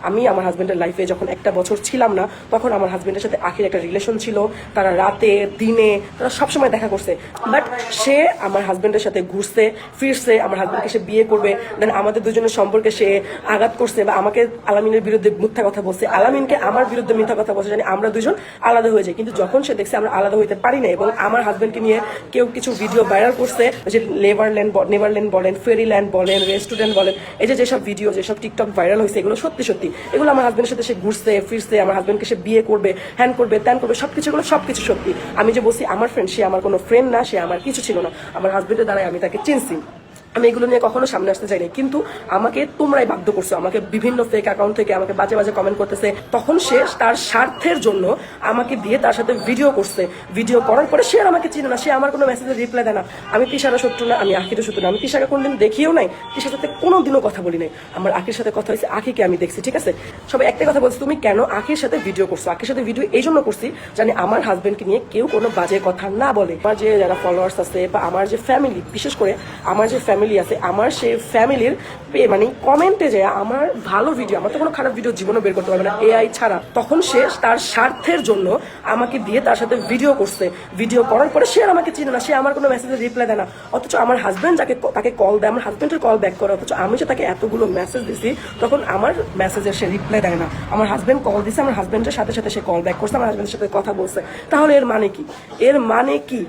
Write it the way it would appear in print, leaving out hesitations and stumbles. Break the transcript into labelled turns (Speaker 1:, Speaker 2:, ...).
Speaker 1: আমি আমার হাজবেন্ডের লাইফে যখন একটা বছর ছিলাম না, তখন আমার হাজবেন্ডের সাথে আখির একটা রিলেশন ছিল। তারা রাতে দিনে তারা সবসময় দেখা করছে, বাট সে আমার হাজবেন্ডের সাথে ঘুরছে ফিরছে, আমার হাজবেন্ডকে সে বিয়ে করবে, দেন আমাদের দুজনের সম্পর্কে সে আঘাত করছে বা আমাকে আলামিনের বিরুদ্ধে মিথ্যা কথা বলছে, আলামিনকে আমার বিরুদ্ধে মিথ্যা কথা বলছে, জানি আমরা দুজন আলাদা হয়ে যাই। কিন্তু যখন সে দেখছে আমরা আলাদা হইতে পারি না এবং আমার হাজবেন্ডকে নিয়ে কেউ কিছু ভিডিও ভাইরাল করছে, যে নেভারল্যান্ড বলেন, ফেরিল্যান্ড বলেন, রেস্টুরেন্ট বলেন, এই যে যেসব ভিডিও যেসব টিকটক ভাইরাল হয়েছে, এগুলো সত্যি সত্যি, এগুলো আমার হাজবেন্ডের সাথে সে ঘুরছে ফিরছে, আমার হাজবেন্ডকে সে বিয়ে করবে, হ্যান করবে, ত্যান করবে, সবকিছু এগুলো সবকিছু সত্যি। আমি যে বলছি আমার ফ্রেন্ড, সে আমার কোনো ফ্রেন্ড না, সে আমার কিছু ছিল না, আমার হাজবেন্ডের দ্বারাই আমি তাকে চিনছি। আমি এগুলো নিয়ে কখনো সামনে আসতে চাই না, কিন্তু আমাকে তোমরাই বাধ্য করছো, আমাকে বিভিন্ন ফেক অ্যাকাউন্ট থেকে আমাকে বাজে বাজে কমেন্ট করতেছে। তখন সে তার স্বার্থের জন্য আমাকে দিয়ে তার সাথে ভিডিও করছে, ভিডিও করার পরে সে আর আমাকে চিনে না, সে আমার কোনো মেসেজের রিপ্লাই দেয় না। আমি তিশারও শত্রু না, আমি আখিরও শত্রু না, আমি তিশাকে কোনদিন দেখিও নাই, তিশার সাথে কোনোদিনও কথা বলি নাই। আমার আখির সাথে কথা হয়েছে, আখিকে আমি দেখছি, ঠিক আছে। সবাই একটাই কথা বলছি, তুমি কেন আখির সাথে ভিডিও করছো? আখির সাথে ভিডিও এই জন্য করছি জানি আমার হাজবেন্ডকে নিয়ে কেউ কোনো বাজে কথা না বলে। আমার যে যারা ফলোয়ার্স আছে বা আমার যে ফ্যামিলি, বিশেষ করে আমার যে ফ্যামিলি আছে, আমার সেই ফ্যামিলির মানে কমেন্টে যায় আমার ভালো ভিডিও, আমার তো কোনো খারাপ ভিডিও জীবনে বের করতে পারবে না এআই ছাড়া। তখন সে তার স্বার্থের জন্য আমাকে দিয়ে তার সাথে ভিডিও করছে, ভিডিও করার পরে সে আর আমাকে চিনে না, সে আমার কোনো মেসেজের রিপ্লাই দেয় না। অথচ আমার হাজবেন্ড যাকে তাকে কল দেয়, আমার হাজবেন্ডের কল ব্যাক করে, অথচ আমি যে তাকে এতগুলো মেসেজ দিছি তখন আমার মেসেজের সে রিপ্লাই দেয় না। আমার হাজবেন্ড কল দিছে, আমার হাজবেন্ডের সাথে সাথে সে কল ব্যাক করছে, আমার হাজবেন্ডের সাথে কথা বলছে। তাহলে এর মানে কি? এর মানে কি?